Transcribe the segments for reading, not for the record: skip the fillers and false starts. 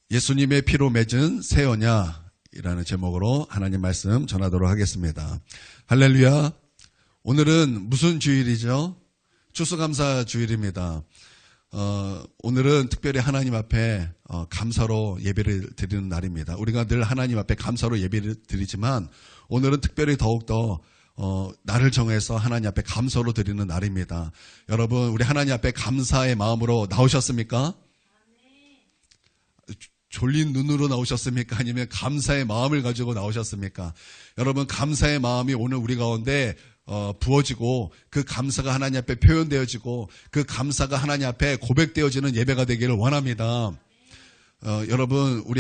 예수님의 피로 맺은 새 언약이라는 제목으로 하나님 말씀 전하도록 하겠습니다. 할렐루야. 오늘은 무슨 주일이죠? 추수감사 주일입니다. 오늘은 특별히 하나님 앞에 감사로 예배를 드리는 날입니다. 우리가 늘 하나님 앞에 감사로 예배를 드리지만 오늘은 특별히 더욱더 날을 정해서 하나님 앞에 감사로 드리는 날입니다. 여러분, 우리 하나님 앞에 감사의 마음으로 나오셨습니까? 졸린 눈으로 나오셨습니까? 아니면 감사의 마음을 가지고 나오셨습니까? 여러분, 감사의 마음이 오늘 우리 가운데 부어지고 그 감사가 하나님 앞에 표현되어지고 그 감사가 하나님 앞에 고백되어지는 예배가 되기를 원합니다. 여러분, 우리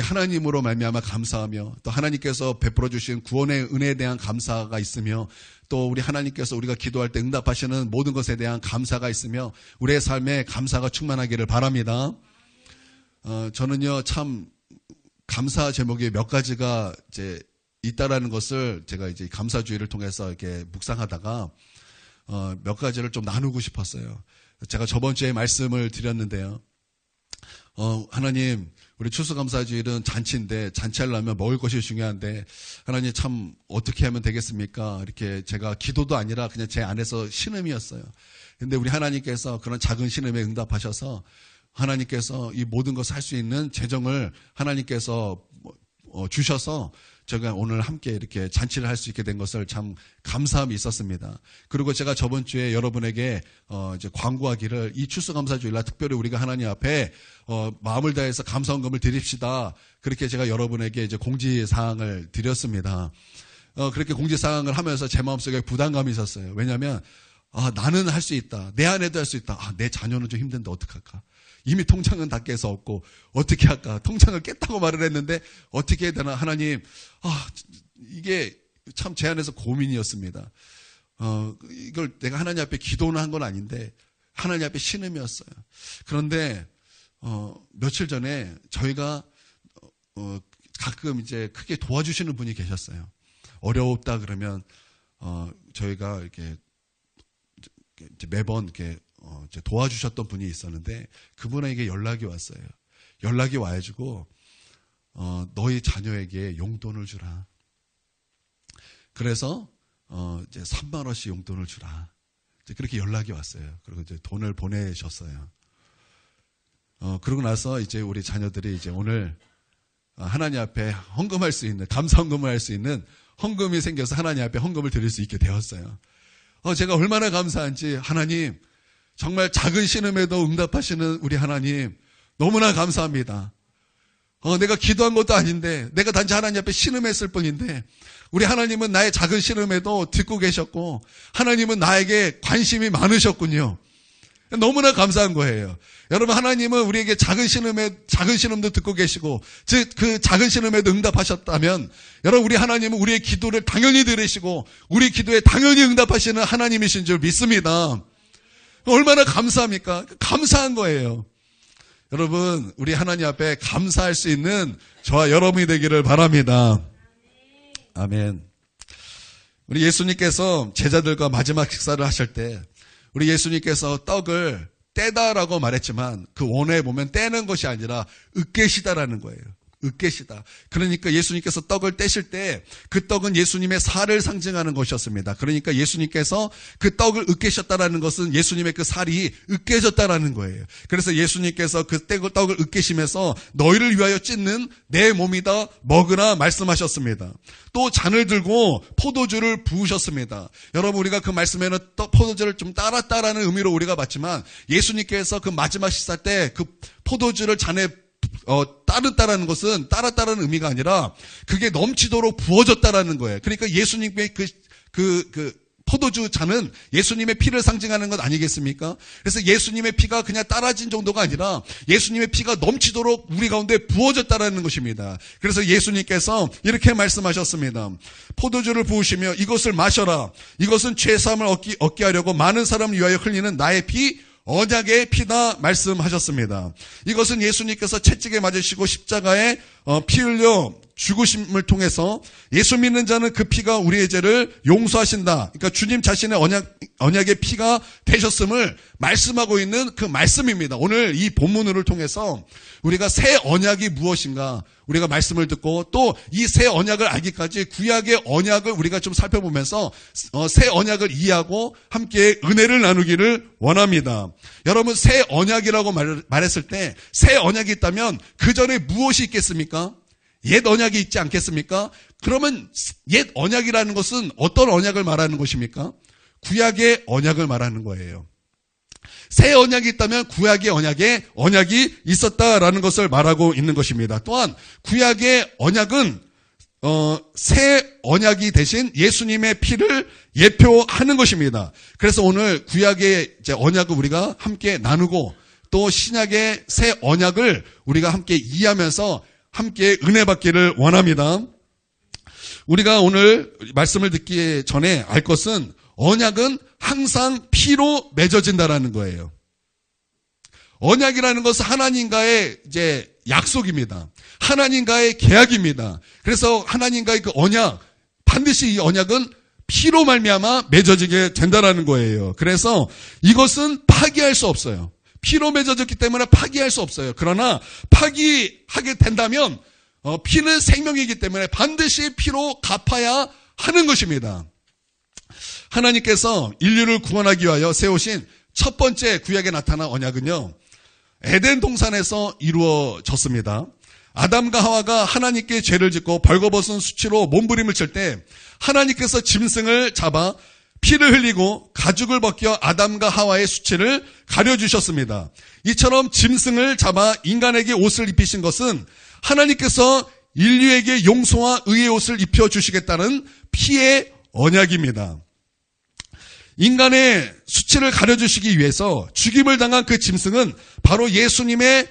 하나님으로 말미암아 감사하며 또 하나님께서 베풀어 주신 구원의 은혜에 대한 감사가 있으며 또 우리 하나님께서 우리가 기도할 때 응답하시는 모든 것에 대한 감사가 있으며 우리의 삶에 감사가 충만하기를 바랍니다. 저는요, 참 감사 제목이 몇 가지가 이제 있다라는 것을 제가 이제 감사주의를 통해서 이렇게 묵상하다가 몇 가지를 좀 나누고 싶었어요. 제가 저번 주에 말씀을 드렸는데요. 하나님, 우리 추수감사주일은 잔치인데 잔치하려면 먹을 것이 중요한데 하나님 참 어떻게 하면 되겠습니까? 이렇게 제가 기도도 아니라 그냥 제 안에서 신음이었어요. 근데 우리 하나님께서 그런 작은 신음에 응답하셔서 하나님께서 이 모든 것을 할 수 있는 재정을 하나님께서 주셔서 제가 오늘 함께 이렇게 잔치를 할 수 있게 된 것을 참 감사함이 있었습니다. 그리고 제가 저번 주에 여러분에게 이제 광고하기를 이 추수감사주일날 특별히 우리가 하나님 앞에 마음을 다해서 감사헌금을 드립시다. 그렇게 제가 여러분에게 이제 공지사항을 드렸습니다. 그렇게 공지사항을 하면서 제 마음속에 부담감이 있었어요. 왜냐하면 나는 할 수 있다. 내 아내도 할 수 있다. 내 자녀는 좀 힘든데 어떡할까? 이미 통장은 다 깨서 없고 어떻게 할까? 통장을 깼다고 말을 했는데 어떻게 해야 되나? 하나님, 이게 참 제 안에서 고민이었습니다. 이걸 내가 하나님 앞에 기도는 한 건 아닌데 하나님 앞에 신음이었어요. 그런데 며칠 전에 저희가 가끔 이제 크게 도와주시는 분이 계셨어요. 어렵다 그러면 저희가 이렇게 매번 이렇게 도와주셨던 분이 있었는데 그분에게 연락이 왔어요. 연락이 와가지고 너희 자녀에게 용돈을 주라. 그래서 이제 3만 원씩 용돈을 주라. 이제 그렇게 연락이 왔어요. 그리고 이제 돈을 보내셨어요. 그러고 나서 이제 우리 자녀들이 이제 오늘 하나님 앞에 헌금할 수 있는 감사 헌금을 할 수 있는 헌금이 생겨서 하나님 앞에 헌금을 드릴 수 있게 되었어요. 제가 얼마나 감사한지 하나님. 정말 작은 신음에도 응답하시는 우리 하나님 너무나 감사합니다. 내가 기도한 것도 아닌데 내가 단지 하나님 앞에 신음했을 뿐인데 우리 하나님은 나의 작은 신음에도 듣고 계셨고 하나님은 나에게 관심이 많으셨군요. 너무나 감사한 거예요. 여러분, 하나님은 우리에게 작은 신음도 듣고 계시고 즉 그 작은 신음에도 응답하셨다면 여러분, 우리 하나님은 우리의 기도를 당연히 들으시고 우리 기도에 당연히 응답하시는 하나님이신 줄 믿습니다. 얼마나 감사합니까? 감사한 거예요. 여러분, 우리 하나님 앞에 감사할 수 있는 저와 여러분이 되기를 바랍니다. 아멘. 우리 예수님께서 제자들과 마지막 식사를 하실 때 우리 예수님께서 떡을 떼다라고 말했지만 그 원어에 보면 떼는 것이 아니라 으깨시다라는 거예요. 으깨시다. 그러니까 예수님께서 떡을 떼실 때 그 떡은 예수님의 살을 상징하는 것이었습니다. 그러니까 예수님께서 그 떡을 으깨셨다라는 것은 예수님의 그 살이 으깨졌다라는 거예요. 그래서 예수님께서 그 떡을 으깨시면서 너희를 위하여 찢는 내 몸이다 먹으라 말씀하셨습니다. 또 잔을 들고 포도주를 부으셨습니다. 여러분, 우리가 그 말씀에는 포도주를 좀 따랐다라는 의미로 우리가 봤지만 예수님께서 그 마지막 식사 때 그 포도주를 잔에 따르다라는 것은 따랐다라는 의미가 아니라 그게 넘치도록 부어졌다라는 거예요. 그러니까 예수님의 그 포도주 잔은 예수님의 피를 상징하는 것 아니겠습니까? 그래서 예수님의 피가 그냥 따라진 정도가 아니라 예수님의 피가 넘치도록 우리 가운데 부어졌다라는 것입니다. 그래서 예수님께서 이렇게 말씀하셨습니다. 포도주를 부으시며 이것을 마셔라. 이것은 죄사함을 얻게 하려고 많은 사람을 위하여 흘리는 나의 피 언약의 피다 말씀하셨습니다. 이것은 예수님께서 채찍에 맞으시고 십자가에 피 흘려 죽으심을 통해서 예수 믿는 자는 그 피가 우리의 죄를 용서하신다. 그러니까 주님 자신의 언약의 피가 되셨음을 말씀하고 있는 그 말씀입니다. 오늘 이 본문을 통해서 우리가 새 언약이 무엇인가 우리가 말씀을 듣고 또 이 새 언약을 알기까지 구약의 언약을 우리가 좀 살펴보면서 새 언약을 이해하고 함께 은혜를 나누기를 원합니다. 여러분 새 언약이라고 말했을 때 새 언약이 있다면 그 전에 무엇이 있겠습니까? 옛 언약이 있지 않겠습니까? 그러면 옛 언약이라는 것은 어떤 언약을 말하는 것입니까? 구약의 언약을 말하는 거예요. 새 언약이 있다면 구약의 언약이 있었다라는 것을 말하고 있는 것입니다. 또한 구약의 언약은 새 언약이 대신 예수님의 피를 예표하는 것입니다. 그래서 오늘 구약의 언약을 우리가 함께 나누고 또 신약의 새 언약을 우리가 함께 이해하면서 함께 은혜 받기를 원합니다. 우리가 오늘 말씀을 듣기 전에 알 것은 언약은 항상 피로 맺어진다라는 거예요. 언약이라는 것은 하나님과의 약속입니다. 하나님과의 계약입니다. 그래서 하나님과의 그 언약, 반드시 이 언약은 피로 말미암아 맺어지게 된다라는 거예요. 그래서 이것은 파기할 수 없어요. 피로 맺어졌기 때문에 파기할 수 없어요. 그러나 파기하게 된다면 피는 생명이기 때문에 반드시 피로 갚아야 하는 것입니다. 하나님께서 인류를 구원하기 위하여 세우신 첫 번째 구약에 나타난 언약은요, 에덴 동산에서 이루어졌습니다. 아담과 하와가 하나님께 죄를 짓고 벌거벗은 수치로 몸부림을 칠 때 하나님께서 짐승을 잡아 피를 흘리고 가죽을 벗겨 아담과 하와의 수치를 가려주셨습니다. 이처럼 짐승을 잡아 인간에게 옷을 입히신 것은 하나님께서 인류에게 용서와 의의 옷을 입혀주시겠다는 피의 언약입니다. 인간의 수치를 가려주시기 위해서 죽임을 당한 그 짐승은 바로 예수님의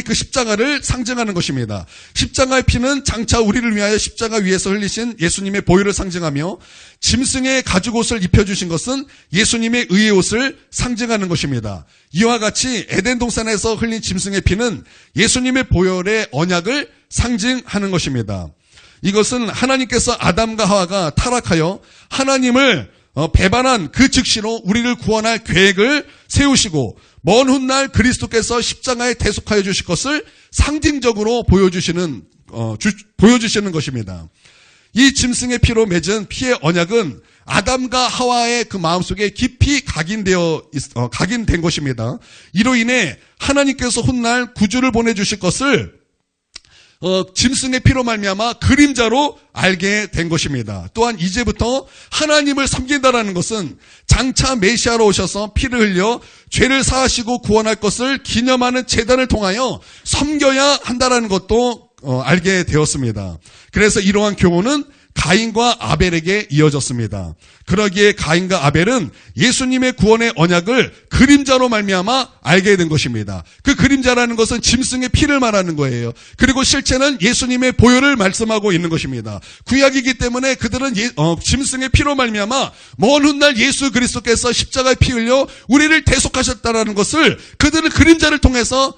그 십자가를 상징하는 것입니다. 십자가의 피는 장차 우리를 위하여 십자가 위에서 흘리신 예수님의 보혈을 상징하며 짐승의 가죽옷을 입혀주신 것은 예수님의 의의 옷을 상징하는 것입니다. 이와 같이 에덴 동산에서 흘린 짐승의 피는 예수님의 보혈의 언약을 상징하는 것입니다. 이것은 하나님께서 아담과 하와가 타락하여 하나님을 배반한 그 즉시로 우리를 구원할 계획을 세우시고 먼 훗날 그리스도께서 십자가에 대속하여 주실 것을 상징적으로 보여주시는 것입니다. 이 짐승의 피로 맺은 피의 언약은 아담과 하와의 그 마음속에 깊이 각인된 것입니다. 이로 인해 하나님께서 훗날 구주를 보내주실 것을 짐승의 피로 말미암아 그림자로 알게 된 것입니다. 또한 이제부터 하나님을 섬긴다라는 것은 장차 메시아로 오셔서 피를 흘려 죄를 사하시고 구원할 것을 기념하는 제단을 통하여 섬겨야 한다라는 것도 알게 되었습니다. 그래서 이러한 교훈은 가인과 아벨에게 이어졌습니다. 그러기에 가인과 아벨은 예수님의 구원의 언약을 그림자로 말미암아 알게 된 것입니다. 그 그림자라는 것은 짐승의 피를 말하는 거예요. 그리고 실체는 예수님의 보혈을 말씀하고 있는 것입니다. 구약이기 때문에 그들은 짐승의 피로 말미암아 먼 훗날 예수 그리스도께서 십자가에 피 흘려 우리를 대속하셨다라는 것을 그들은 그림자를 통해서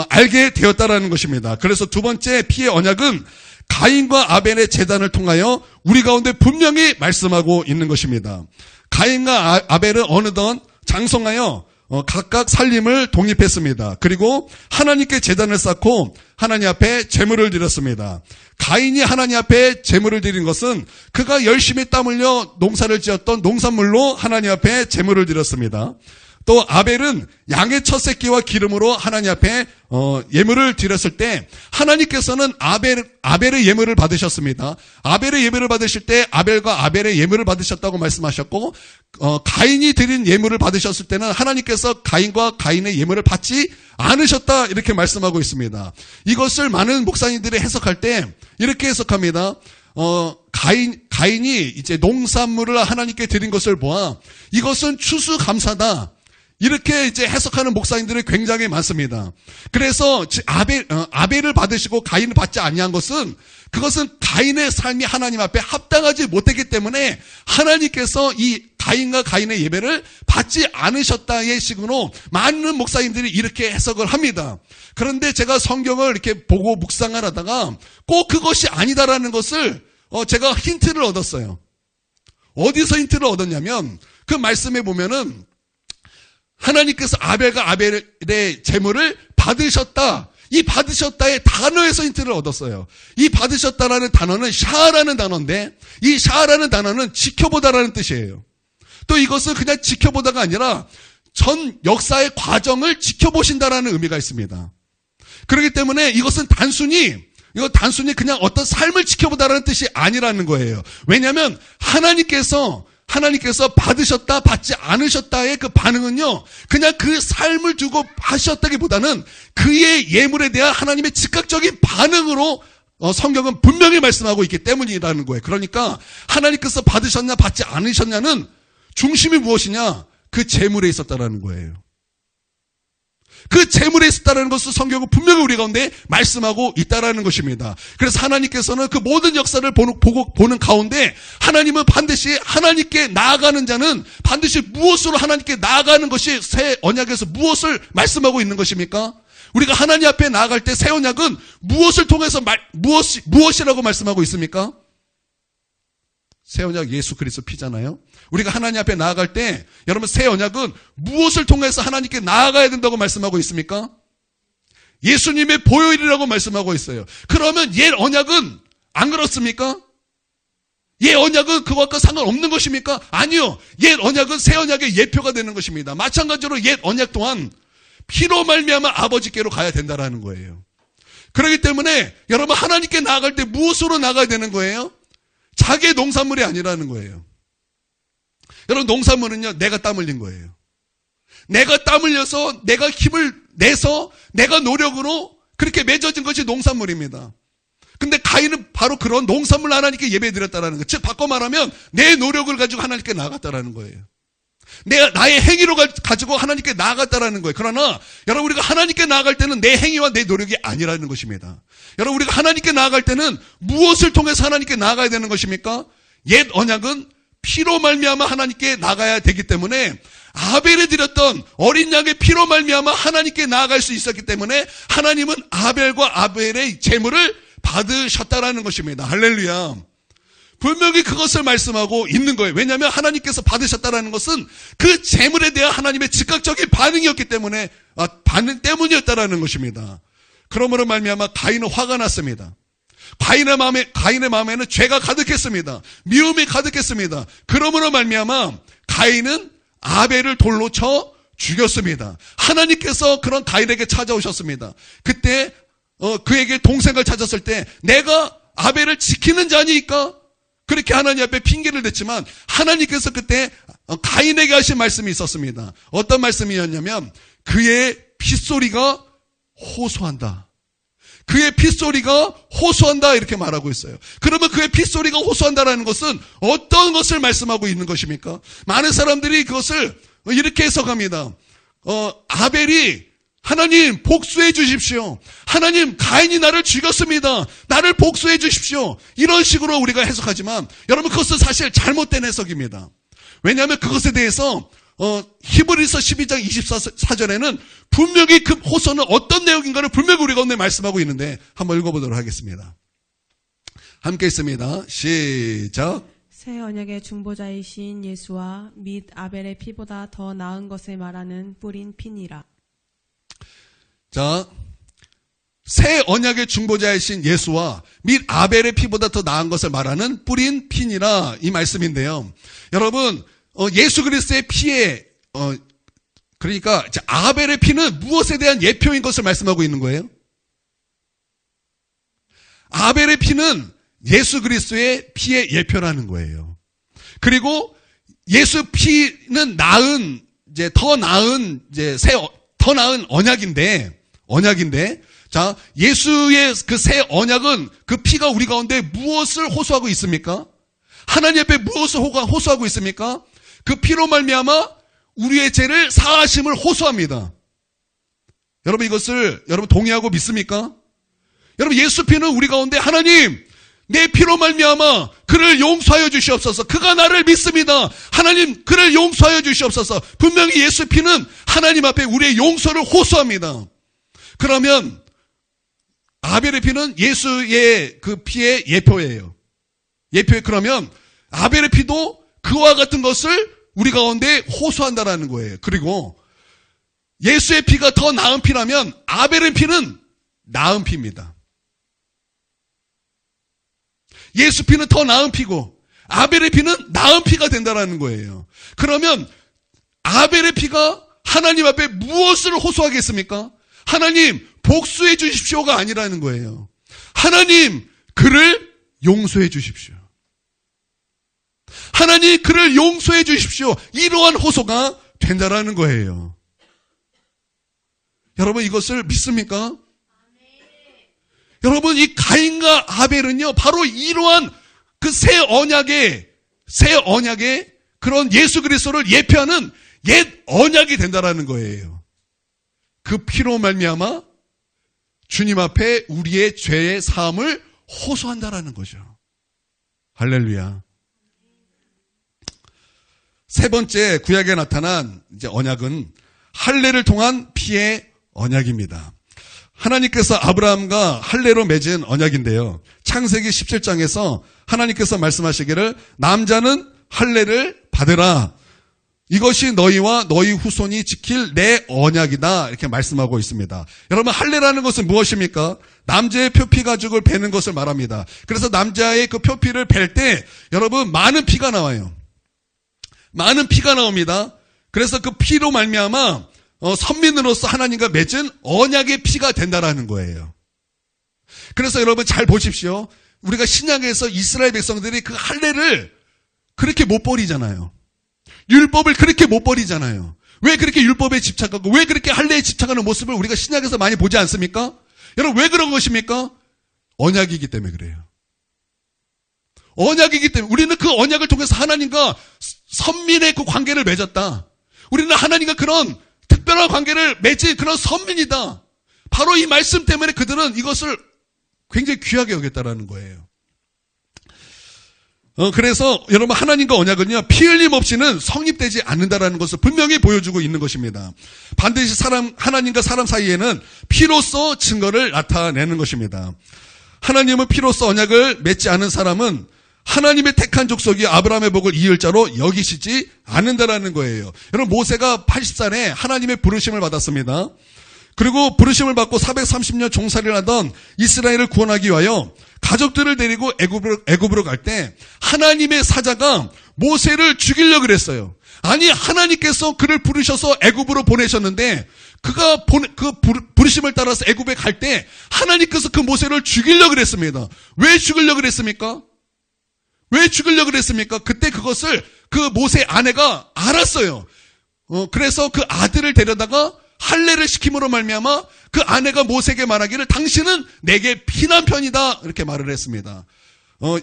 알게 되었다라는 것입니다. 그래서 두 번째 피의 언약은 가인과 아벨의 제단을 통하여 우리 가운데 분명히 말씀하고 있는 것입니다. 가인과 아벨은 어느덧 장성하여 각각 살림을 독립했습니다. 그리고 하나님께 제단을 쌓고 하나님 앞에 제물을 드렸습니다. 가인이 하나님 앞에 제물을 드린 것은 그가 열심히 땀 흘려 농사를 지었던 농산물로 하나님 앞에 제물을 드렸습니다. 또 아벨은 양의 첫 새끼와 기름으로 하나님 앞에 예물을 드렸을 때 하나님께서는 아벨의 예물을 받으셨습니다. 아벨의 예물을 받으실 때 아벨과 아벨의 예물을 받으셨다고 말씀하셨고 가인이 드린 예물을 받으셨을 때는 하나님께서 가인과 가인의 예물을 받지 않으셨다 이렇게 말씀하고 있습니다. 이것을 많은 목사님들이 해석할 때 이렇게 해석합니다. 가인이 이제 농산물을 하나님께 드린 것을 보아 이것은 추수감사다. 이렇게 이제 해석하는 목사님들이 굉장히 많습니다. 그래서 아벨을 받으시고 가인을 받지 아니한 것은 그것은 가인의 삶이 하나님 앞에 합당하지 못했기 때문에 하나님께서 이 가인과 가인의 예배를 받지 않으셨다의 식으로 많은 목사님들이 이렇게 해석을 합니다. 그런데 제가 성경을 이렇게 보고 묵상을 하다가 꼭 그것이 아니다라는 것을 제가 힌트를 얻었어요. 어디서 힌트를 얻었냐면 그 말씀에 보면은 하나님께서 아벨과 아벨의 제물을 받으셨다. 이 받으셨다의 단어에서 힌트를 얻었어요. 이 받으셨다라는 단어는 샤라는 단어인데 이 샤라는 단어는 지켜보다라는 뜻이에요. 또 이것은 그냥 지켜보다가 아니라 전 역사의 과정을 지켜보신다라는 의미가 있습니다. 그렇기 때문에 이것은 단순히 그냥 어떤 삶을 지켜보다라는 뜻이 아니라는 거예요. 왜냐하면 하나님께서 받으셨다, 받지 않으셨다의 그 반응은요, 그냥 그 삶을 두고 하셨다기보다는 그의 예물에 대한 하나님의 즉각적인 반응으로 성경은 분명히 말씀하고 있기 때문이라는 거예요. 그러니까 하나님께서 받으셨냐, 받지 않으셨냐는 중심이 무엇이냐? 그 제물에 있었다라는 거예요. 그 제물에 있었다는 것을 성경은 분명히 우리 가운데 말씀하고 있다라는 것입니다. 그래서 하나님께서는 그 모든 역사를 보는 가운데 하나님은 반드시 하나님께 나아가는 자는 반드시 무엇으로 하나님께 나아가는 것이 새 언약에서 무엇을 말씀하고 있는 것입니까? 우리가 하나님 앞에 나아갈 때 새 언약은 무엇을 통해서 무엇이라고 말씀하고 있습니까? 새 언약 예수 그리스도 피잖아요. 우리가 하나님 앞에 나아갈 때 여러분 새 언약은 무엇을 통해서 하나님께 나아가야 된다고 말씀하고 있습니까? 예수님의 보혈이라고 말씀하고 있어요. 그러면 옛 언약은 안 그렇습니까? 옛 언약은 그것과 상관없는 것입니까? 아니요. 옛 언약은 새 언약의 예표가 되는 것입니다. 마찬가지로 옛 언약 또한 피로 말미암아 아버지께로 가야 된다라는 거예요. 그렇기 때문에 여러분 하나님께 나아갈 때 무엇으로 나가야 되는 거예요? 자기의 농산물이 아니라는 거예요. 여러분 농산물은요, 내가 땀 흘린 거예요. 내가 땀 흘려서 내가 힘을 내서 내가 노력으로 그렇게 맺어진 것이 농산물입니다. 근데 가인은 바로 그런 농산물 하나님께 예배드렸다라는 거예요. 즉 바꿔 말하면 내 노력을 가지고 하나님께 나아갔다라는 거예요. 나의 행위로 가지고 하나님께 나아갔다라는 거예요. 그러나 여러분 우리가 하나님께 나아갈 때는 내 행위와 내 노력이 아니라는 것입니다. 여러분 우리가 하나님께 나아갈 때는 무엇을 통해서 하나님께 나아가야 되는 것입니까? 옛 언약은 피로 말미암아 하나님께 나가야 되기 때문에 아벨에 드렸던 어린 양의 피로 말미암아 하나님께 나아갈 수 있었기 때문에 하나님은 아벨과 아벨의 제물을 받으셨다라는 것입니다. 할렐루야. 분명히 그것을 말씀하고 있는 거예요. 왜냐하면 하나님께서 받으셨다라는 것은 그 제물에 대한 하나님의 즉각적인 반응이었기 때문에 반응 때문이었다라는 것입니다. 그러므로 말미암아 가인은 화가 났습니다. 가인의 마음에는 죄가 가득했습니다. 미움이 가득했습니다. 그러므로 말미암아 가인은 아벨을 돌로 쳐 죽였습니다. 하나님께서 그런 가인에게 찾아오셨습니다. 그때 그에게 동생을 찾았을 때 내가 아벨을 지키는 자니까 그렇게 하나님 앞에 핑계를 댔지만 하나님께서 그때 가인에게 하신 말씀이 있었습니다. 어떤 말씀이었냐면 그의 핏소리가 호소한다. 그의 핏소리가 호소한다 이렇게 말하고 있어요. 그러면 그의 핏소리가 호소한다라는 것은 어떤 것을 말씀하고 있는 것입니까? 많은 사람들이 그것을 이렇게 해석합니다. 아벨이 하나님 복수해 주십시오. 하나님 가인이 나를 죽였습니다. 나를 복수해 주십시오. 이런 식으로 우리가 해석하지만 여러분 그것은 사실 잘못된 해석입니다. 왜냐하면 그것에 대해서 히브리서 12장 24절에는 분명히 그 호소는 어떤 내용인가를 분명히 우리가 오늘 말씀하고 있는데 한번 읽어보도록 하겠습니다. 함께 있습니다. 시작. 새 언약의 중보자이신 예수와 및 아벨의 피보다 더 나은 것을 말하는 뿌린 피니라. 자, 새 언약의 중보자이신 예수와 및 아벨의 피보다 더 나은 것을 말하는 뿌린 피니라 이 말씀인데요. 여러분 예수 그리스도의 피에 그러니까 아벨의 피는 무엇에 대한 예표인 것을 말씀하고 있는 거예요? 아벨의 피는 예수 그리스도의 피의 예표라는 거예요. 그리고 예수 피는 더 나은 언약인데, 자, 예수의 그 새 언약은 그 피가 우리 가운데 무엇을 호소하고 있습니까? 하나님 앞에 무엇을 호소하고 있습니까? 그 피로 말미암아 우리의 죄를 사하심을 호소합니다. 여러분 이것을 여러분 동의하고 믿습니까? 여러분 예수 피는 우리 가운데 하나님 내 피로 말미암아 그를 용서하여 주시옵소서. 그가 나를 믿습니다. 하나님 그를 용서하여 주시옵소서. 분명히 예수 피는 하나님 앞에 우리의 용서를 호소합니다. 그러면 아벨의 피는 예수의 그 피의 예표예요. 예표에 그러면 아벨의 피도 그와 같은 것을 우리 가운데 호소한다라는 거예요. 그리고 예수의 피가 더 나은 피라면 아벨의 피는 나은 피입니다. 예수 피는 더 나은 피고 아벨의 피는 나은 피가 된다라는 거예요. 그러면 아벨의 피가 하나님 앞에 무엇을 호소하겠습니까? 하나님 복수해 주십시오가 아니라는 거예요. 하나님 그를 용서해 주십시오. 하나님 그를 용서해 주십시오. 이러한 호소가 된다라는 거예요. 여러분 이것을 믿습니까? 여러분 이 가인과 아벨은요 바로 이러한 그 새 언약의 그런 예수 그리스도를 예표하는 옛 언약이 된다라는 거예요. 그 피로 말미암아 주님 앞에 우리의 죄의 사함을 호소한다라는 거죠. 할렐루야. 세 번째 구약에 나타난 이제 언약은 할례를 통한 피의 언약입니다. 하나님께서 아브라함과 할례로 맺은 언약인데요. 창세기 17장에서 하나님께서 말씀하시기를 남자는 할례를 받으라. 이것이 너희와 너희 후손이 지킬 내 언약이다. 이렇게 말씀하고 있습니다. 여러분 할례라는 것은 무엇입니까? 남자의 표피 가죽을 베는 것을 말합니다. 그래서 남자의 그 표피를 벨 때 여러분 많은 피가 나와요. 많은 피가 나옵니다. 그래서 그 피로 말미암아 선민으로서 하나님과 맺은 언약의 피가 된다라는 거예요. 그래서 여러분 잘 보십시오. 우리가 신약에서 이스라엘 백성들이 그 할례를 그렇게 못 버리잖아요. 율법을 그렇게 못 버리잖아요. 왜 그렇게 율법에 집착하고 왜 그렇게 할례에 집착하는 모습을 우리가 신약에서 많이 보지 않습니까? 여러분 왜 그런 것입니까? 언약이기 때문에 그래요. 언약이기 때문에 우리는 그 언약을 통해서 하나님과 선민의 그 관계를 맺었다. 우리는 하나님과 그런 특별한 관계를 맺은 그런 선민이다. 바로 이 말씀 때문에 그들은 이것을 굉장히 귀하게 여겼다라는 거예요. 그래서 여러분 하나님과 언약은요 피 흘림 없이는 성립되지 않는다라는 것을 분명히 보여주고 있는 것입니다. 반드시 하나님과 사람 사이에는 피로써 증거를 나타내는 것입니다. 하나님은 피로써 언약을 맺지 않은 사람은 하나님의 택한 족속이 아브라함의 복을 이을 자로 여기시지 않는다라는 거예요. 여러분 모세가 80살에 하나님의 부르심을 받았습니다. 그리고 부르심을 받고 430년 종살이를 하던 이스라엘을 구원하기 위하여 가족들을 데리고 애굽으로 갈 때 하나님의 사자가 모세를 죽이려고 그랬어요. 아니 하나님께서 그를 부르셔서 애굽으로 보내셨는데 그가 그 부르심을 따라서 애굽에 갈 때 하나님께서 그 모세를 죽이려고 그랬습니다. 왜 죽이려고 그랬습니까? 왜 죽이려고 그랬습니까? 그때 그것을 그 모세 아내가 알았어요. 그래서 그 아들을 데려다가 할례를 시킴으로 말미암아 그 아내가 모세에게 말하기를 당신은 내게 피난편이다 이렇게 말을 했습니다.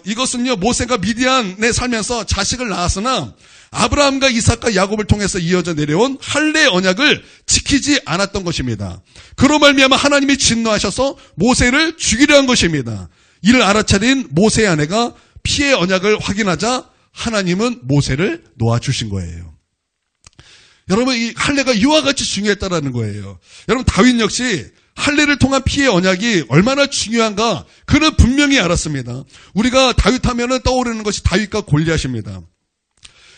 이것은요 모세가 미디안에 살면서 자식을 낳았으나 아브라함과 이삭과 야곱을 통해서 이어져 내려온 할례 언약을 지키지 않았던 것입니다. 그로 말미암아 하나님이 진노하셔서 모세를 죽이려 한 것입니다. 이를 알아차린 모세의 아내가 피의 언약을 확인하자 하나님은 모세를 놓아주신 거예요. 여러분 이 할례가 이와 같이 중요했다라는 거예요. 여러분 다윗 역시 할례를 통한 피의 언약이 얼마나 중요한가 그는 분명히 알았습니다. 우리가 다윗 하면은 떠오르는 것이 다윗과 골리앗입니다.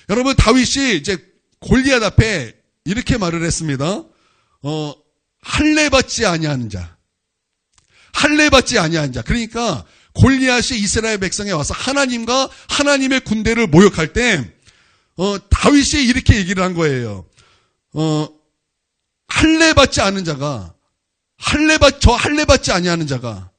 여러분 다윗이 이제 골리앗 앞에 이렇게 말을 했습니다. 할례 받지 아니하는 자. 할례 받지 아니하는 자. 그러니까 골리앗이 이스라엘 백성에 와서 하나님과 하나님의 군대를 모욕할 때 다윗이 이렇게 얘기를 한 거예요. 할례 받지 않은 자가 할례 받지 아니하는 자가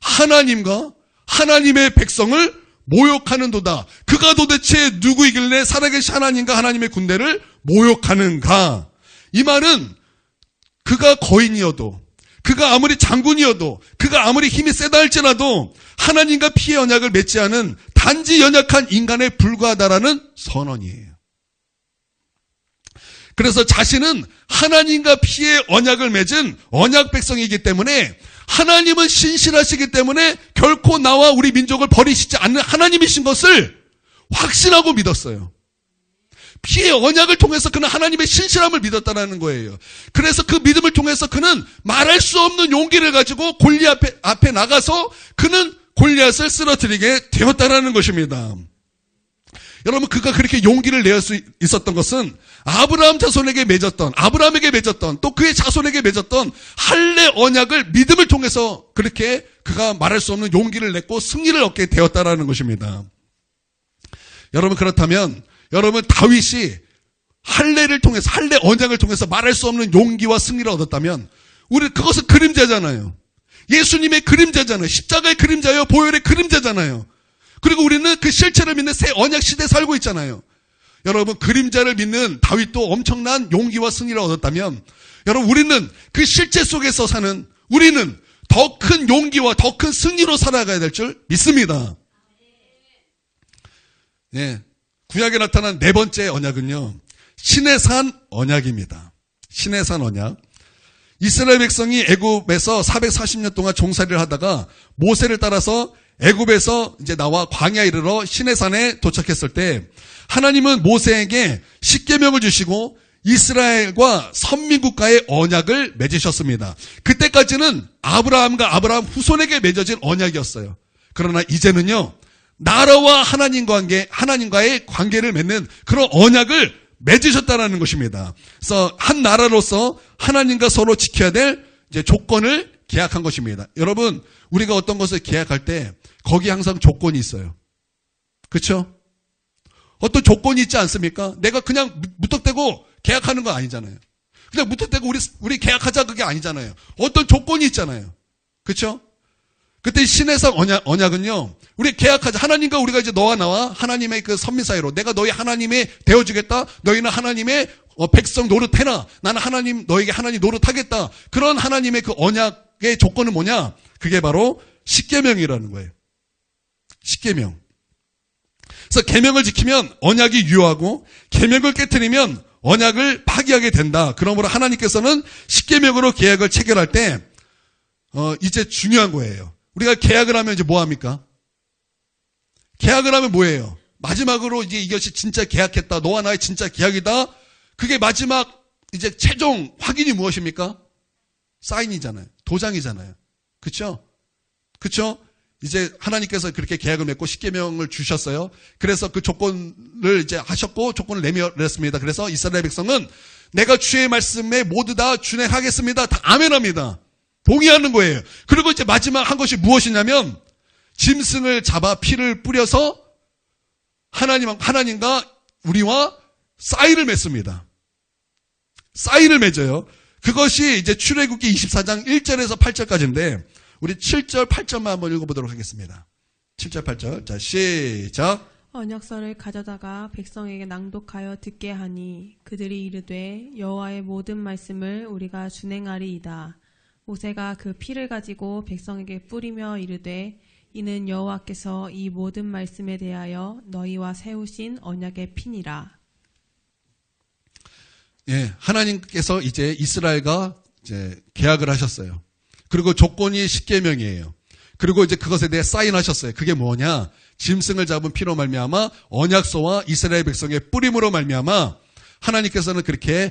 하나님과 하나님의 백성을 모욕하는도다. 그가 도대체 누구이길래 살아계신 하나님과 하나님의 군대를 모욕하는가? 이 말은 그가 거인이어도 그가 아무리 장군이어도 그가 아무리 힘이 세다 할지라도 하나님과 피의 언약을 맺지 않은 단지 연약한 인간에 불과하다라는 선언이에요. 그래서 자신은 하나님과 피의 언약을 맺은 언약 백성이기 때문에 하나님은 신실하시기 때문에 결코 나와 우리 민족을 버리시지 않는 하나님이신 것을 확신하고 믿었어요. 피의 언약을 통해서 그는 하나님의 신실함을 믿었다는 거예요. 그래서 그 믿음을 통해서 그는 말할 수 없는 용기를 가지고 골리앗 앞에 나가서 그는 골리앗을 쓰러뜨리게 되었다는 것입니다. 여러분, 그가 그렇게 용기를 낼 수 있었던 것은 아브라함에게 맺었던 또 그의 자손에게 맺었던 할례 언약을 믿음을 통해서 그렇게 그가 말할 수 없는 용기를 냈고 승리를 얻게 되었다는 것입니다. 여러분, 그렇다면 여러분, 다윗이 할례 언약을 통해서 말할 수 없는 용기와 승리를 얻었다면 우리 그것은 그림자잖아요. 예수님의 그림자잖아요. 십자가의 그림자요, 보혈의 그림자잖아요. 그리고 우리는 그 실체를 믿는 새 언약 시대에 살고 있잖아요. 여러분, 그림자를 믿는 다윗도 엄청난 용기와 승리를 얻었다면 여러분, 우리는 그 실체 속에서 사는 우리는 더 큰 용기와 더 큰 승리로 살아가야 될 줄 믿습니다. 네, 구약에 나타난 네 번째 언약은요, 신의 산 언약입니다. 신의 산 언약. 이스라엘 백성이 애굽에서 440년 동안 종살이를 하다가 모세를 따라서 애굽에서 이제 나와 광야에 이르러 신의 산에 도착했을 때 하나님은 모세에게 십계명을 주시고 이스라엘과 선민국과의 언약을 맺으셨습니다. 그때까지는 아브라함과 아브라함 후손에게 맺어진 언약이었어요. 그러나 이제는요, 나라와 하나님과의 관계를 맺는 그런 언약을 맺으셨다는 것입니다. 그래서 한 나라로서 하나님과 서로 지켜야 될 이제 조건을 계약한 것입니다. 여러분, 우리가 어떤 것을 계약할 때 거기 항상 조건이 있어요. 그렇죠? 어떤 조건이 있지 않습니까? 내가 그냥 무턱대고 계약하는 거 아니잖아요. 그냥 무턱대고 우리 계약하자 그게 아니잖아요. 어떤 조건이 있잖아요. 그렇죠? 그때 신의 산 언약은요, 우리 계약하자. 하나님과 우리가 이제 너와 나와 하나님의 그 선민 사이로 내가 너희 하나님의 되어주겠다. 너희는 하나님의 백성 노릇해라. 나는 너에게 하나님 노릇하겠다. 그런 하나님의 그 언약의 조건은 뭐냐? 그게 바로 십계명이라는 거예요. 십계명. 그래서 계명을 지키면 언약이 유효하고 계명을 깨트리면 언약을 파기하게 된다. 그러므로 하나님께서는 십계명으로 계약을 체결할 때 이제 중요한 거예요. 우리가 계약을 하면 이제 뭐 합니까? 계약을 하면 뭐예요? 마지막으로 이제 이것이 진짜 계약했다. 너와 나의 진짜 계약이다. 그게 마지막 이제 최종 확인이 무엇입니까? 사인이잖아요. 도장이잖아요. 그렇죠? 그렇죠? 이제 하나님께서 그렇게 계약을 맺고 십계명을 주셨어요. 그래서 그 조건을 이제 하셨고 조건을 내렸습니다. 그래서 이스라엘 백성은 내가 주의 말씀에 모두 다 준행하겠습니다. 다 아멘합니다. 동의하는 거예요. 그리고 이제 마지막 한 것이 무엇이냐면 짐승을 잡아 피를 뿌려서 하나님과 우리와 사인을 맺습니다. 사인을 맺어요. 그것이 이제 출애굽기 24장 1절에서 8절까지인데 우리 7절, 8절만 한번 읽어보도록 하겠습니다. 7절, 8절. 자, 시작. 언약서를 가져다가 백성에게 낭독하여 듣게 하니 그들이 이르되 여호와의 모든 말씀을 우리가 준행하리이다. 모세가 그 피를 가지고 백성에게 뿌리며 이르되 이는 여호와께서 이 모든 말씀에 대하여 너희와 세우신 언약의 피니라. 예, 하나님께서 이제 이스라엘과 이제 계약을 하셨어요. 그리고 조건이 십계명이에요. 그리고 이제 그것에 대해 사인하셨어요. 그게 뭐냐? 짐승을 잡은 피로 말미암아 언약서와 이스라엘 백성의 뿌림으로 말미암아 하나님께서는 그렇게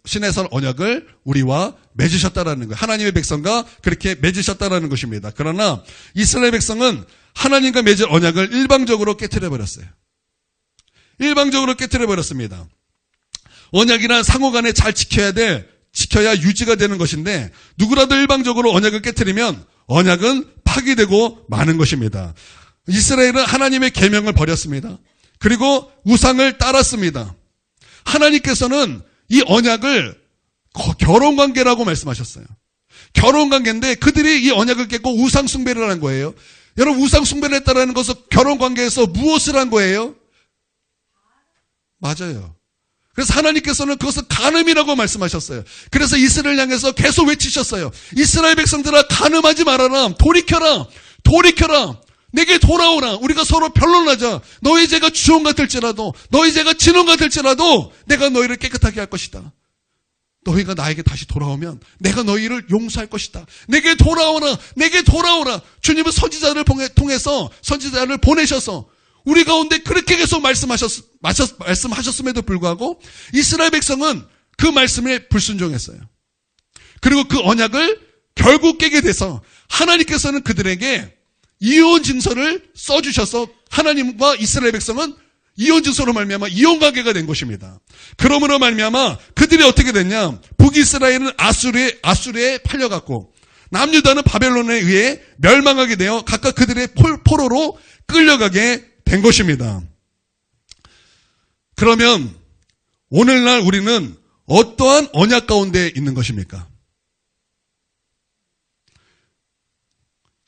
신의 산 언약을 우리와 맺으셨다라는 거예요. 하나님의 백성과 그렇게 맺으셨다라는 것입니다. 그러나 이스라엘 백성은 하나님과 맺은 언약을 일방적으로 깨트려버렸어요. 일방적으로 깨트려버렸습니다. 언약이란 상호간에 잘 지켜야 유지가 되는 것인데 누구라도 일방적으로 언약을 깨트리면 언약은 파기되고 마는 것입니다. 이스라엘은 하나님의 계명을 버렸습니다. 그리고 우상을 따랐습니다. 하나님께서는 이 언약을 결혼관계라고 말씀하셨어요. 결혼관계인데 그들이 이 언약을 깼고 우상숭배를 한 거예요. 여러분, 우상숭배를 했다는 것은 결혼관계에서 무엇을 한 거예요? 맞아요. 그래서 하나님께서는 그것을 간음이라고 말씀하셨어요. 그래서 이스라엘 향해서 계속 외치셨어요. 이스라엘 백성들아, 간음하지 말아라. 돌이켜라. 돌이켜라. 내게 돌아오라. 우리가 서로 변론하자. 너희 죄가 주홍 같을지라도, 너희 죄가 진홍 같을지라도 내가 너희를 깨끗하게 할 것이다. 너희가 나에게 다시 돌아오면 내가 너희를 용서할 것이다. 내게 돌아오라. 내게 돌아오라. 주님은 선지자를 통해서 선지자를 보내셔서 우리 가운데 그렇게 계속 말씀하셨음에도 불구하고 이스라엘 백성은 그 말씀에 불순종했어요. 그리고 그 언약을 결국 깨게 돼서 하나님께서는 그들에게 이혼 증서를 써주셔서 하나님과 이스라엘 백성은 이혼 증서로 말미암아 이혼 관계가 된 것입니다. 그러므로 말미암아 그들이 어떻게 됐냐? 북이스라엘은 아수르에 팔려갔고 남유다는 바벨론에 의해 멸망하게 되어 각각 그들의 포로로 끌려가게 된 것입니다. 그러면 오늘날 우리는 어떠한 언약 가운데 있는 것입니까?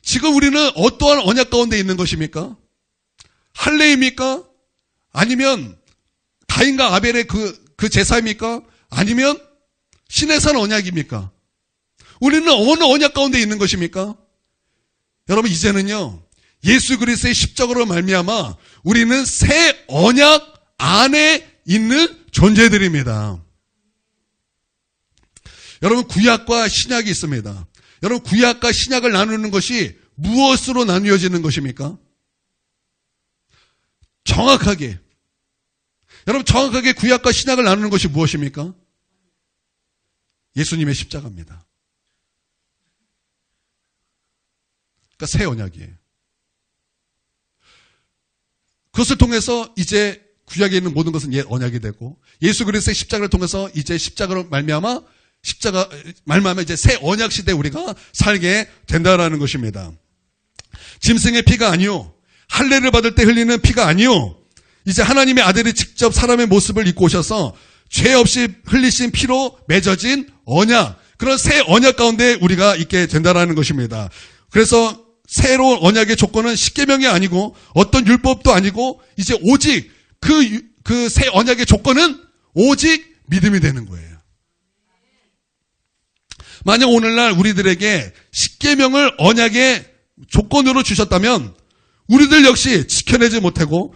지금 우리는 어떠한 언약 가운데 있는 것입니까? 할례입니까? 아니면 가인과 아벨의 그 제사입니까? 아니면 시내산 언약입니까? 우리는 어느 언약 가운데 있는 것입니까? 여러분 이제는요 예수 그리스도의 십자가로 말미암아 우리는 새 언약 안에 있는 존재들입니다. 여러분 구약과 신약이 있습니다. 여러분 구약과 신약을 나누는 것이 무엇으로 나누어지는 것입니까? 정확하게 구약과 신약을 나누는 것이 무엇입니까? 예수님의 십자가입니다. 그러니까 새 언약이에요. 그것을 통해서 이제 구약에 있는 모든 것은 옛 언약이 되고 예수 그리스도의 십자가를 통해서 이제 십자가로 말미암아 이제 새 언약 시대에 우리가 살게 된다라는 것입니다. 짐승의 피가 아니요 할례를 받을 때 흘리는 피가 아니요 이제 하나님의 아들이 직접 사람의 모습을 입고 오셔서 죄 없이 흘리신 피로 맺어진 언약, 그런 새 언약 가운데 우리가 있게 된다라는 것입니다. 그래서 새로운 언약의 조건은 십계명이 아니고 어떤 율법도 아니고 이제 오직 그 새 언약의 조건은 오직 믿음이 되는 거예요. 만약 오늘날 우리들에게 십계명을 언약의 조건으로 주셨다면 우리들 역시 지켜내지 못하고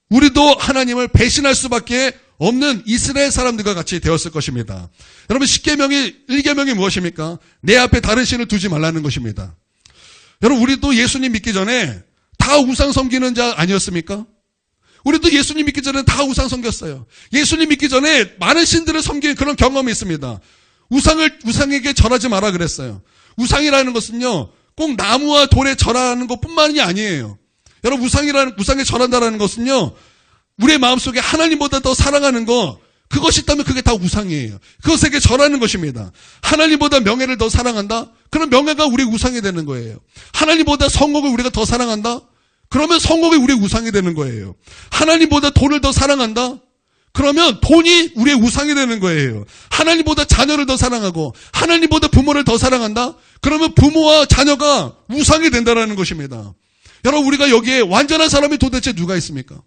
우리도 하나님을 배신할 수밖에 없는 이스라엘 사람들과 같이 되었을 것입니다. 여러분 1계명이 무엇입니까? 내 앞에 다른 신을 두지 말라는 것입니다. 여러분 우리도 예수님 믿기 전에 다 우상 섬기는 자 아니었습니까? 우리도 예수님 믿기 전에 다 우상 섬겼어요. 예수님 믿기 전에 많은 신들을 섬긴 그런 경험이 있습니다. 우상에게 절하지 마라 그랬어요. 우상이라는 것은요, 꼭 나무와 돌에 절하는 것뿐만이 아니에요. 여러분 우상에 절한다라는 것은요, 우리의 마음속에 하나님보다 더 사랑하는 거, 그것이 있다면 그게 다 우상이에요. 그것에게 절하는 것입니다. 하나님보다 명예를 더 사랑한다? 그럼 명예가 우리 우상이 되는 거예요. 하나님보다 성공을 우리가 더 사랑한다? 그러면 성공이 우리의 우상이 되는 거예요. 하나님보다 돈을 더 사랑한다? 그러면 돈이 우리의 우상이 되는 거예요. 하나님보다 자녀를 더 사랑하고 하나님보다 부모를 더 사랑한다? 그러면 부모와 자녀가 우상이 된다는 것입니다. 여러분 우리가 여기에 완전한 사람이 도대체 누가 있습니까?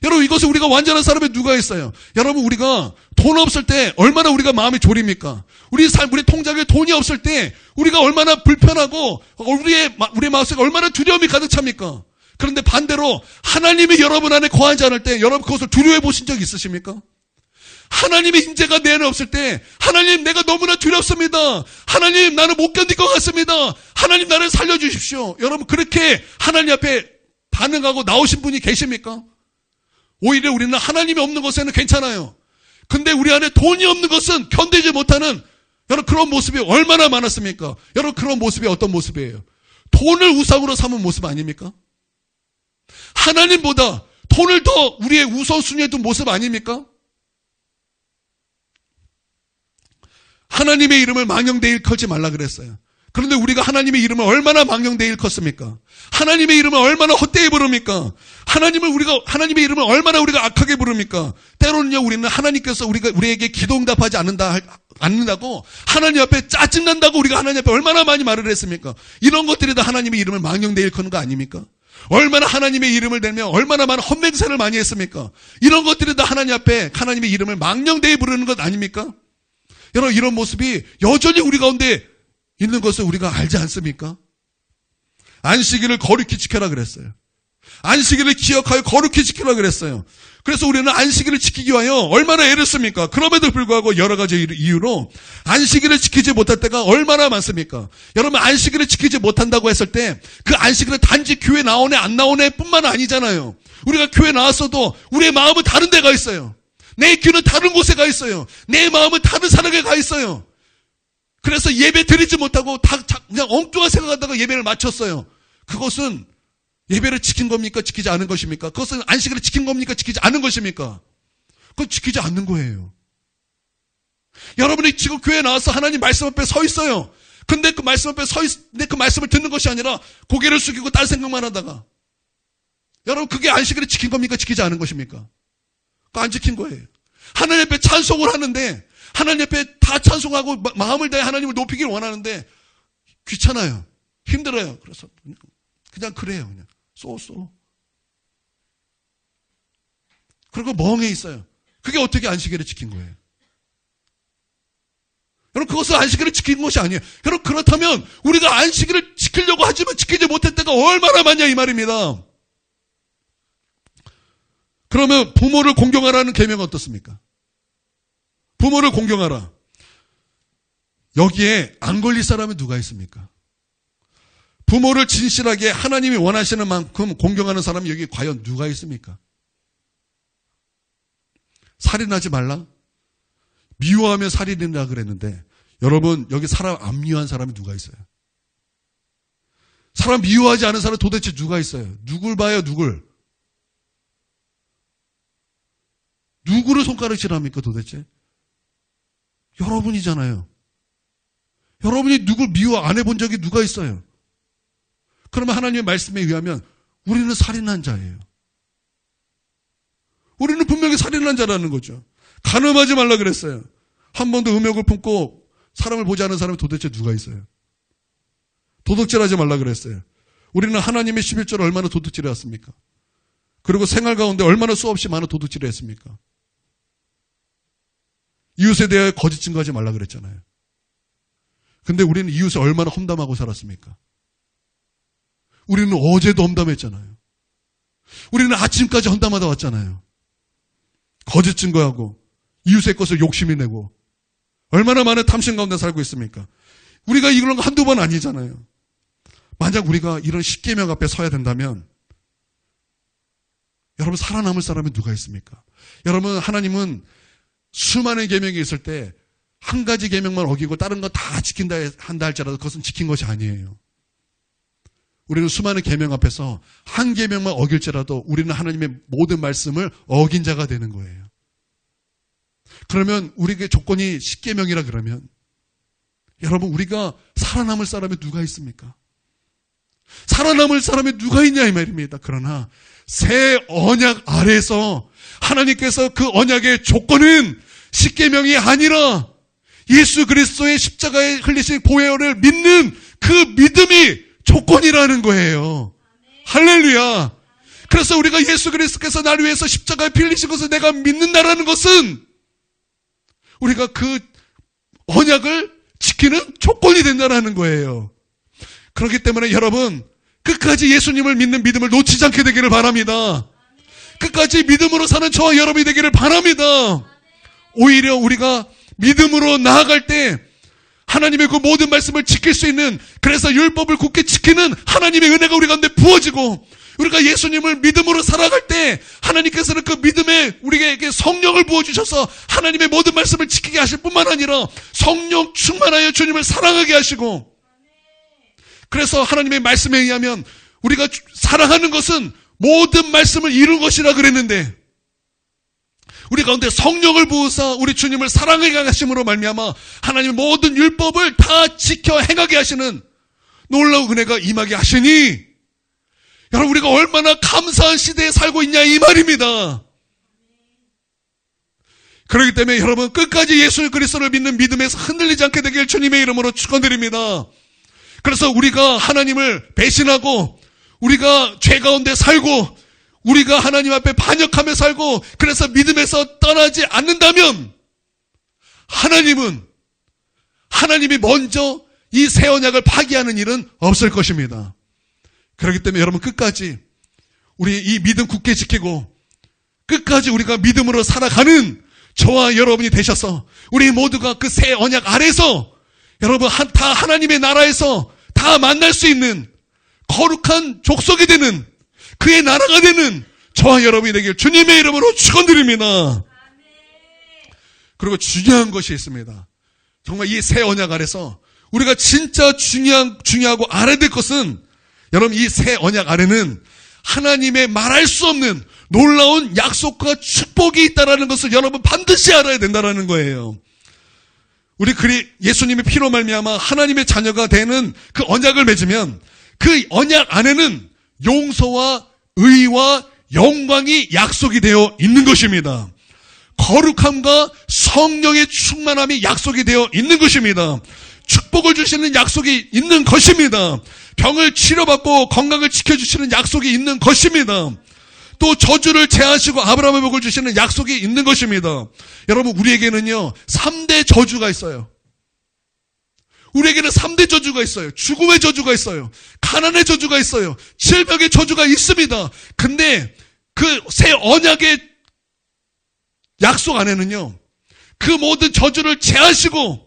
여러분 이것을 우리가 완전한 사람이 누가 있어요? 여러분 우리가 돈 없을 때 얼마나 우리가 마음이 졸입니까? 우리 통장에 돈이 없을 때 우리가 얼마나 불편하고 우리의 마음속에 얼마나 두려움이 가득 찹니까? 그런데 반대로 하나님이 여러분 안에 거하지 않을 때 여러분 그것을 두려워해 보신 적 있으십니까? 하나님의 임재가 내 안에 없을 때 하나님 내가 너무나 두렵습니다. 하나님 나는 못 견딜 것 같습니다. 하나님 나를 살려주십시오. 여러분 그렇게 하나님 앞에 반응하고 나오신 분이 계십니까? 오히려 우리는 하나님이 없는 것에는 괜찮아요. 근데 우리 안에 돈이 없는 것은 견디지 못하는 여러분 그런 모습이 얼마나 많았습니까? 여러분 그런 모습이 어떤 모습이에요? 돈을 우상으로 삼은 모습 아닙니까? 하나님보다 돈을 더 우리의 우선순위에 둔 모습 아닙니까? 하나님의 이름을 망령되이 일컫지 말라 그랬어요. 그런데 우리가 하나님의 이름을 얼마나 망령되이 일컫습니까? 하나님의 이름을 얼마나 헛되이 부릅니까? 하나님의 이름을 얼마나 우리가 악하게 부릅니까? 때로는요, 우리는 하나님께서 우리에게 기도응답하지 않는다고 하나님 앞에 짜증난다고 우리가 하나님 앞에 얼마나 많이 말을 했습니까? 이런 것들이 다 하나님의 이름을 망령되이 일컫는 거 아닙니까? 얼마나 하나님의 이름을 대며 얼마나 많은 헛맹세를 많이 했습니까? 이런 것들이 다 하나님 앞에 하나님의 이름을 망령되이 부르는 것 아닙니까? 여러분 이런 모습이 여전히 우리 가운데 있는 것을 우리가 알지 않습니까? 안식일을 거룩히 지켜라 그랬어요. 안식일을 기억하여 거룩히 지키라 그랬어요. 그래서 우리는 안식일을 지키기 위하여 얼마나 애를 씁니까? 그럼에도 불구하고 여러 가지 이유로 안식일을 지키지 못할 때가 얼마나 많습니까? 여러분, 안식일을 지키지 못한다고 했을 때 그 안식일은 단지 교회 나오네 안 나오네 뿐만 아니잖아요. 우리가 교회 나왔어도 우리의 마음은 다른 데가 있어요. 내 귀는 다른 곳에 가 있어요. 내 마음은 다른 사람에게 가 있어요. 그래서 예배 드리지 못하고 그냥 엉뚱한 생각하다가 예배를 마쳤어요. 그것은 예배를 지킨 겁니까? 지키지 않은 것입니까? 그것은 안식일을 지킨 겁니까? 지키지 않은 것입니까? 그건 지키지 않는 거예요. 여러분이 지금 교회에 나와서 하나님 말씀 앞에 서 있어요. 근데 그 말씀 앞에 근데 그 말씀을 듣는 것이 아니라 고개를 숙이고 딴 생각만 하다가, 여러분, 그게 안식일을 지킨 겁니까? 지키지 않은 것입니까? 그거 안 지킨 거예요. 하나님 앞에 찬송을 하는데, 하나님 앞에 다 찬송하고 마음을 다해 하나님을 높이길 원하는데 귀찮아요. 힘들어요. 그래서 그냥 그래요. 그냥 쏘. 그리고 멍해 있어요. 그게 어떻게 안식일을 지킨 거예요? 여러분, 그것은 안식일을 지킨 것이 아니에요. 여러분, 그렇다면 우리가 안식일을 지키려고 하지만 지키지 못할 때가 얼마나 많냐 이 말입니다. 그러면 부모를 공경하라는 계명은 어떻습니까? 부모를 공경하라. 여기에 안 걸릴 사람은 누가 있습니까? 부모를 진실하게 하나님이 원하시는 만큼 공경하는 사람이 여기 과연 누가 있습니까? 살인하지 말라? 미워하면 살인이라 그랬는데, 여러분, 여기 사람 안 미워한 사람이 누가 있어요? 사람 미워하지 않은 사람 도대체 누가 있어요? 누굴 봐요, 누굴? 누구를 손가락질합니까, 도대체? 여러분이잖아요. 여러분이 누굴 미워 안 해본 적이 누가 있어요? 그러면 하나님의 말씀에 의하면 우리는 살인한 자예요. 우리는 분명히 살인한 자라는 거죠. 간음하지 말라 그랬어요. 한 번도 음욕을 품고 사람을 보지 않은 사람이 도대체 누가 있어요? 도둑질하지 말라 그랬어요. 우리는 하나님의 11조를 얼마나 도둑질해 왔습니까? 그리고 생활 가운데 얼마나 수없이 많은 도둑질을 했습니까? 이웃에 대해 거짓 증거하지 말라 그랬잖아요. 근데 우리는 이웃에 얼마나 험담하고 살았습니까? 우리는 어제도 험담했잖아요. 우리는 아침까지 험담하다 왔잖아요. 거짓 증거하고 이웃의 것을 욕심이 내고 얼마나 많은 탐심 가운데 살고 있습니까? 우리가 이런 거 한두 번 아니잖아요. 만약 우리가 이런 십계명 앞에 서야 된다면 여러분, 살아남을 사람이 누가 있습니까? 여러분, 하나님은 수많은 계명이 있을 때 한 가지 계명만 어기고 다른 거 다 지킨다 한다 할지라도 그것은 지킨 것이 아니에요. 우리는 수많은 계명 앞에서 한 계명만 어길지라도 우리는 하나님의 모든 말씀을 어긴 자가 되는 거예요. 그러면 우리에게 조건이 십계명이라 그러면 여러분, 우리가 살아남을 사람이 누가 있습니까? 살아남을 사람이 누가 있냐 이 말입니다. 그러나 새 언약 아래에서 하나님께서 그 언약의 조건은 십계명이 아니라 예수 그리스도의 십자가에 흘리신 보혈을 믿는 그 믿음이 조건이라는 거예요. 할렐루야. 그래서 우리가 예수 그리스도께서 나를 위해서 십자가에 피 흘리신 것을 내가 믿는다라는 것은 우리가 그 언약을 지키는 조건이 된다는 거예요. 그렇기 때문에 여러분, 끝까지 예수님을 믿는 믿음을 놓치지 않게 되기를 바랍니다. 끝까지 믿음으로 사는 저와 여러분이 되기를 바랍니다. 오히려 우리가 믿음으로 나아갈 때 하나님의 그 모든 말씀을 지킬 수 있는, 그래서 율법을 굳게 지키는 하나님의 은혜가 우리 가운데 부어지고, 우리가 예수님을 믿음으로 살아갈 때 하나님께서는 그 믿음에 우리에게 성령을 부어주셔서 하나님의 모든 말씀을 지키게 하실 뿐만 아니라 성령 충만하여 주님을 사랑하게 하시고, 그래서 하나님의 말씀에 의하면 우리가 사랑하는 것은 모든 말씀을 이룬 것이라 그랬는데, 우리 가운데 성령을 부으사 우리 주님을 사랑하게 하심으로 말미암아 하나님의 모든 율법을 다 지켜 행하게 하시는 놀라운 은혜가 임하게 하시니, 여러분, 우리가 얼마나 감사한 시대에 살고 있냐 이 말입니다. 그렇기 때문에 여러분, 끝까지 예수 그리스도를 믿는 믿음에서 흔들리지 않게 되길 주님의 이름으로 축원드립니다. 그래서 우리가 하나님을 배신하고 우리가 죄 가운데 살고 우리가 하나님 앞에 반역하며 살고 그래서 믿음에서 떠나지 않는다면 하나님이 먼저 이 새 언약을 파기하는 일은 없을 것입니다. 그렇기 때문에 여러분 끝까지 우리 이 믿음 굳게 지키고 끝까지 우리가 믿음으로 살아가는 저와 여러분이 되셔서 우리 모두가 그 새 언약 아래서 여러분 다 하나님의 나라에서 다 만날 수 있는 거룩한 족속이 되는 그의 나라가 되는 저와 여러분이 되길 주님의 이름으로 축원드립니다. 그리고 중요한 것이 있습니다. 정말 이 새 언약 아래서 우리가 진짜 중요하고 알아야 될 것은 여러분 이 새 언약 아래는 하나님의 말할 수 없는 놀라운 약속과 축복이 있다는 것을 여러분 반드시 알아야 된다는 거예요. 우리 예수님의 피로 말미암아 하나님의 자녀가 되는 그 언약을 맺으면 그 언약 안에는 용서와 의와 영광이 약속이 되어 있는 것입니다. 거룩함과 성령의 충만함이 약속이 되어 있는 것입니다. 축복을 주시는 약속이 있는 것입니다. 병을 치료받고 건강을 지켜주시는 약속이 있는 것입니다. 또 저주를 제하시고 아브라함의 복을 주시는 약속이 있는 것입니다. 여러분 우리에게는요 3대 저주가 있어요. 우리에게는 3대 저주가 있어요. 죽음의 저주가 있어요. 가난의 저주가 있어요. 질병의 저주가 있습니다. 근데 그 새 언약의 약속 안에는요 그 모든 저주를 제하시고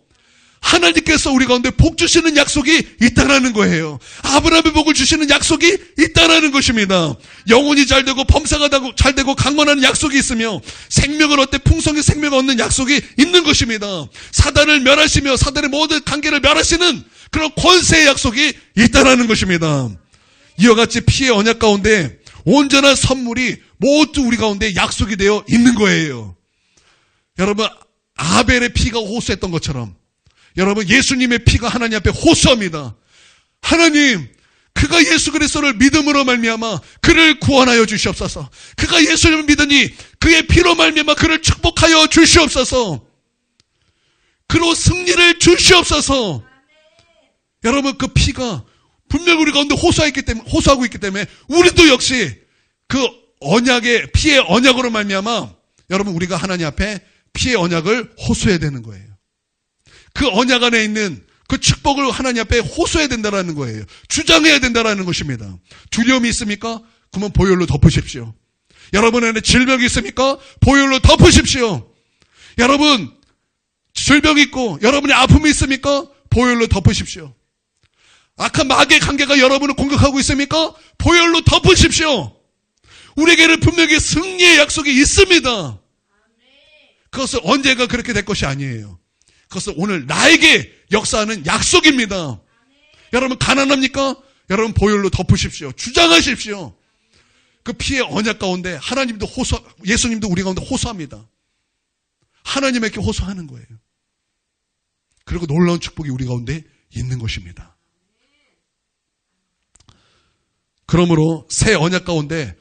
하나님께서 우리 가운데 복 주시는 약속이 있다라는 거예요. 아브라함의 복을 주시는 약속이 있다라는 것입니다. 영혼이 잘되고 범사가 잘되고 강건하는 약속이 있으며 생명을 얻되 풍성히 생명을 얻는 약속이 있는 것입니다. 사단을 멸하시며 사단의 모든 관계를 멸하시는 그런 권세의 약속이 있다라는 것입니다. 이와 같이 피의 언약 가운데 온전한 선물이 모두 우리 가운데 약속이 되어 있는 거예요. 여러분 아벨의 피가 호소했던 것처럼 여러분 예수님의 피가 하나님 앞에 호소합니다. 하나님 그가 예수 그리스도를 믿음으로 말미암아 그를 구원하여 주시옵소서. 그가 예수님을 믿으니 그의 피로 말미암아 그를 축복하여 주시옵소서. 그로 승리를 주시옵소서. 여러분 그 피가 분명히 우리 가운데 호소하고 있기 때문에 우리도 역시 그 언약의 피의 언약으로 말미암아 여러분 우리가 하나님 앞에 피의 언약을 호소해야 되는 거예요. 그 언약 안에 있는 그 축복을 하나님 앞에 호소해야 된다는 거예요. 주장해야 된다는 것입니다. 두려움이 있습니까? 그러면 보혈로 덮으십시오. 여러분 안에 질병이 있습니까? 보혈로 덮으십시오. 여러분 질병이 있고 여러분의 아픔이 있습니까? 보혈로 덮으십시오. 악한 마귀의 관계가 여러분을 공격하고 있습니까? 보혈로 덮으십시오. 우리에게는 분명히 승리의 약속이 있습니다. 그것은 언제가 그렇게 될 것이 아니에요. 그것은 오늘 나에게 역사하는 약속입니다. 여러분 가난합니까? 여러분 보혈로 덮으십시오. 주장하십시오. 그 피의 언약 가운데 하나님도 예수님도 우리 가운데 호소합니다. 하나님에게 호소하는 거예요. 그리고 놀라운 축복이 우리 가운데 있는 것입니다. 그러므로 새 언약 가운데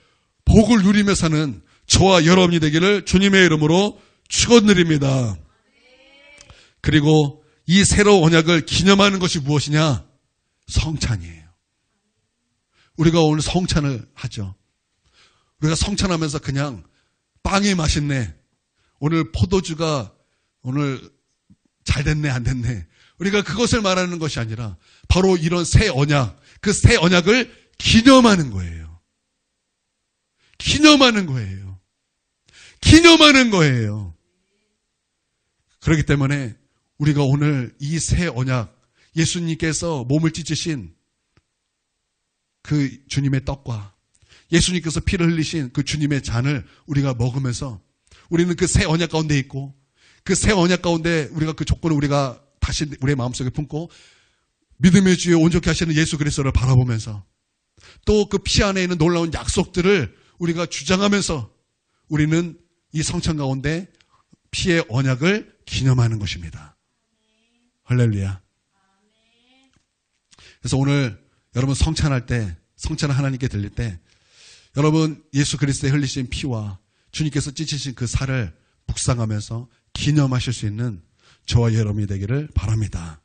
복을 누리며 사는 저와 여러분이 되기를 주님의 이름으로 축원드립니다. 그리고 이 새로운 언약을 기념하는 것이 무엇이냐? 성찬이에요. 우리가 오늘 성찬을 하죠. 우리가 성찬하면서 그냥 빵이 맛있네. 오늘 포도주가 오늘 잘 됐네 안 됐네. 우리가 그것을 말하는 것이 아니라 바로 이런 새 언약, 그 새 언약을 기념하는 거예요. 기념하는 거예요. 기념하는 거예요. 그렇기 때문에 우리가 오늘 이 새 언약, 예수님께서 몸을 찢으신 그 주님의 떡과 예수님께서 피를 흘리신 그 주님의 잔을 우리가 먹으면서 우리는 그 새 언약 가운데 있고 그 새 언약 가운데 우리가 그 조건을 우리가 다시 우리의 마음속에 품고 믿음의 주에 온전케 하시는 예수 그리스도를 바라보면서 또 그 피 안에 있는 놀라운 약속들을 우리가 주장하면서 우리는 이 성찬 가운데 피의 언약을 기념하는 것입니다. 할렐루야. 그래서 오늘 여러분 성찬할 때, 성찬을 하나님께 드릴 때 여러분 예수 그리스도의 흘리신 피와 주님께서 찢으신 그 살을 묵상하면서 기념하실 수 있는 저와 여러분이 되기를 바랍니다.